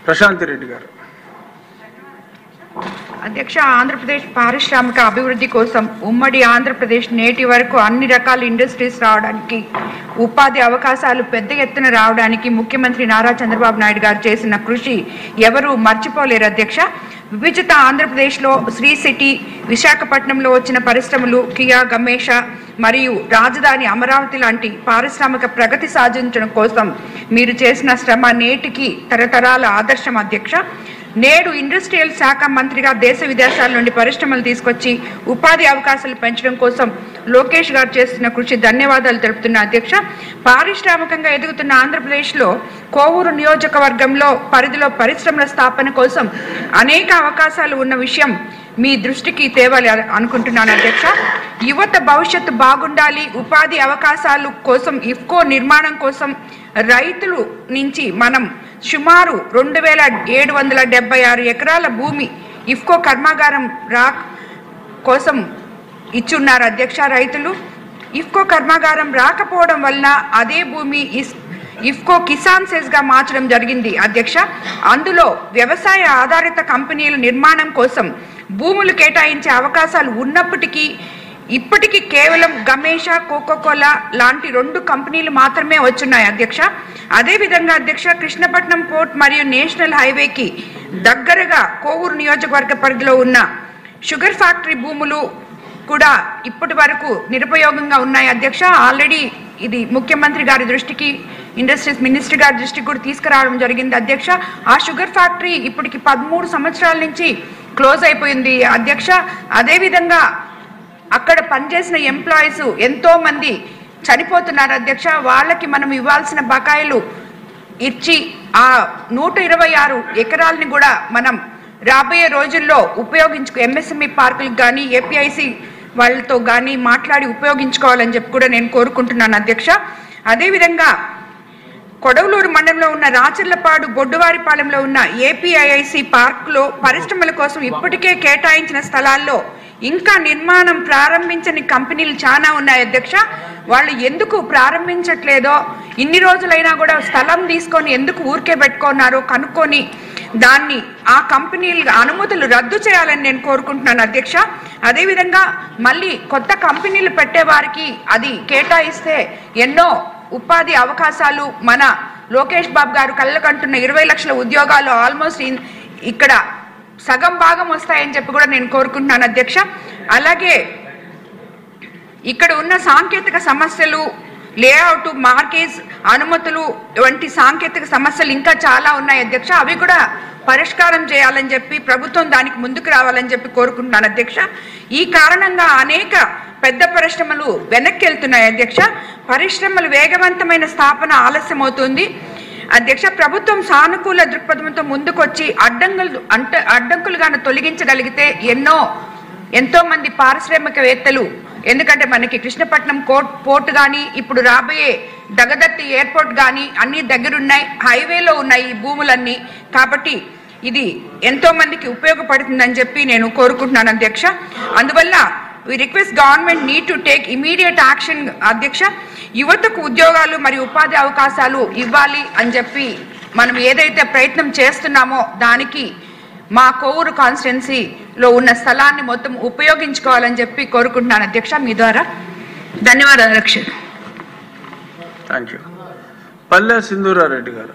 ప్రశాంతి రెడ్డి గారు. అధ్యక్ష, ఆంధ్రప్రదేశ్ పారిశ్రామిక అభివృద్ధి కోసం ఉమ్మడి ఆంధ్రప్రదేశ్ నేటి వరకు అన్ని రకాల ఇండస్ట్రీస్ రావడానికి, ఉపాధి అవకాశాలు పెద్ద ఎత్తున రావడానికి ముఖ్యమంత్రి నారా చంద్రబాబు నాయుడు గారు చేసిన కృషి ఎవరు మర్చిపోలేరు అధ్యక్ష. విభజిత ఆంధ్రప్రదేశ్లో శ్రీ సిటీ, విశాఖపట్నంలో వచ్చిన పరిశ్రమలు, కియా, గమేష మరియు రాజధాని అమరావతి లాంటి పారిశ్రామిక ప్రగతి సాధించడం కోసం మీరు చేసిన శ్రమ నేటికి తరతరాల ఆదర్శం అధ్యక్ష. నేడు ఇండస్ట్రియల్ శాఖ మంత్రిగా దేశ విదేశాల నుండి పరిశ్రమలు తీసుకొచ్చి ఉపాధి అవకాశాలు పెంచడం కోసం లోకేష్ గారు చేస్తున్న కృషి ధన్యవాదాలు తెలుపుతున్న అధ్యక్ష. పారిశ్రామికంగా ఎదుగుతున్న ఆంధ్రప్రదేశ్లో కోవూరు నియోజకవర్గంలో పరిధిలో పరిశ్రమల స్థాపన కోసం అనేక అవకాశాలు ఉన్న విషయం మీ దృష్టికి తేవాలి అనుకుంటున్నాను అధ్యక్ష. యువత భవిష్యత్తు బాగుండాలి, ఉపాధి అవకాశాలు కోసం ఇఫ్కో నిర్మాణం కోసం రైతుల నుంచి మనం సుమారు 2776 ఎకరాల భూమి ఇఫ్కో కర్మాగారం కోసం ఇచ్చున్నారు అధ్యక్ష. రైతులు ఇఫ్కో కర్మాగారం రాకపోవడం వలన అదే భూమి ఇఫ్కో కిసాన్ సెస్గా మార్చడం జరిగింది అధ్యక్ష. అందులో వ్యవసాయ ఆధారిత కంపెనీల నిర్మాణం కోసం భూములు కేటాయించే అవకాశాలు ఉన్నప్పటికీ ఇప్పటికీ కేవలం గమేష, కోకోకోలా లాంటి 2 కంపెనీలు మాత్రమే వచ్చున్నాయి అధ్యక్ష. అదేవిధంగా అధ్యక్ష, కృష్ణపట్నం పోర్ట్ మరియు నేషనల్ హైవేకి దగ్గరగా కోవూరు నియోజకవర్గ పరిధిలో ఉన్న షుగర్ ఫ్యాక్టరీ భూములు కూడా ఇప్పటి వరకు నిరుపయోగంగా ఉన్నాయి అధ్యక్ష. ఆల్రెడీ ఇది ముఖ్యమంత్రి గారి దృష్టికి, ఇండస్ట్రీస్ మినిస్టర్ గారి దృష్టికి కూడా తీసుకురావడం జరిగింది అధ్యక్ష. ఆ షుగర్ ఫ్యాక్టరీ ఇప్పటికి 13 సంవత్సరాల నుంచి క్లోజ్ అయిపోయింది అధ్యక్ష. అదేవిధంగా అక్కడ పనిచేసిన ఎంప్లాయీస్ ఎంతో మంది చనిపోతున్నారు అధ్యక్ష. వాళ్ళకి మనం ఇవ్వాల్సిన బకాయిలు ఇచ్చి ఆ 126 ఎకరాలని కూడా మనం రాబోయే రోజుల్లో ఎంఎస్ఎంఈ పార్కులకు కానీ ఏపీఐసి వాళ్ళతో కానీ మాట్లాడి ఉపయోగించుకోవాలని చెప్పి కూడా నేను కోరుకుంటున్నాను అధ్యక్ష. అదేవిధంగా కొడవలూరు మండలంలో ఉన్న రాచర్లపాడు, బొడ్డువారిపాలెంలో ఉన్న ఏపీఐఐసి పార్కులో పరిశ్రమల కోసం ఇప్పటికే కేటాయించిన స్థలాల్లో ఇంకా నిర్మాణం ప్రారంభించని కంపెనీలు చాలా ఉన్నాయి అధ్యక్ష. వాళ్ళు ఎందుకు ప్రారంభించట్లేదో, ఇన్ని రోజులైనా కూడా స్థలం తీసుకొని ఎందుకు ఊరికే పెట్టుకున్నారో కనుక్కొని దాన్ని ఆ కంపెనీల అనుమతులు రద్దు చేయాలని నేను కోరుకుంటున్నాను అధ్యక్ష. అదేవిధంగా మళ్ళీ కొత్త కంపెనీలు పెట్టే వారికి అది కేటాయిస్తే ఎన్నో ఉపాధి అవకాశాలు మన లోకేష్ బాబు గారు కళ్ళకంటున్న 20 లక్షల ఉద్యోగాలు ఆల్మోస్ట్ ఇక్కడ సగం భాగం వస్తాయని చెప్పి కూడా నేను కోరుకుంటున్నాను అధ్యక్ష. అలాగే ఇక్కడ ఉన్న సాంకేతిక సమస్యలు, లేఅవుట్, మార్కేజ్ అనుమతులు వంటి సాంకేతిక సమస్యలు ఇంకా చాలా ఉన్నాయి అధ్యక్ష. అవి కూడా పరిష్కారం చేయాలని చెప్పి ప్రభుత్వం దానికి ముందుకు రావాలని చెప్పి కోరుకుంటున్నాను అధ్యక్ష. ఈ కారణంగా అనేక పెద్ద పరిశ్రమలు వెనక్కి వెళ్తున్నాయి అధ్యక్ష. పరిశ్రమలు వేగవంతమైన స్థాపన ఆలస్యం అవుతుంది అధ్యక్ష. ప్రభుత్వం సానుకూల దృక్పథంతో ముందుకొచ్చి అడ్డంకులుగాను తొలగించగలిగితే ఎంతో మంది పారిశ్రామికవేత్తలు, ఎందుకంటే మనకి కృష్ణపట్నం పోర్ట్ కానీ ఇప్పుడు రాబోయే దగదత్తి ఎయిర్పోర్ట్ కానీ అన్ని దగ్గరున్నాయి, హైవేలో ఉన్నాయి ఈ భూములన్నీ. కాబట్టి ఇది ఎంతో మందికి ఉపయోగపడుతుందని చెప్పి నేను కోరుకుంటున్నాను అధ్యక్ష. అందువల్ల we request government need to take immediate action అధ్యక్ష. యువతకు ఉద్యోగాలు మరియు ఉపాధి అవకాశాలు ఇవ్వాలి అని చెప్పి మనం ఏదైతే ప్రయత్నం చేస్తున్నామో దానికి మా కోవూరు కాన్స్టిట్యున్సీలో ఉన్న స్థలాన్ని మొత్తం ఉపయోగించుకోవాలని చెప్పి కోరుకుంటున్నాను అధ్యక్ష. మీ ద్వారా ధన్యవాదాలు అధ్యక్ష. Thank you. పల్లె సింధూరారెడ్డి గారు.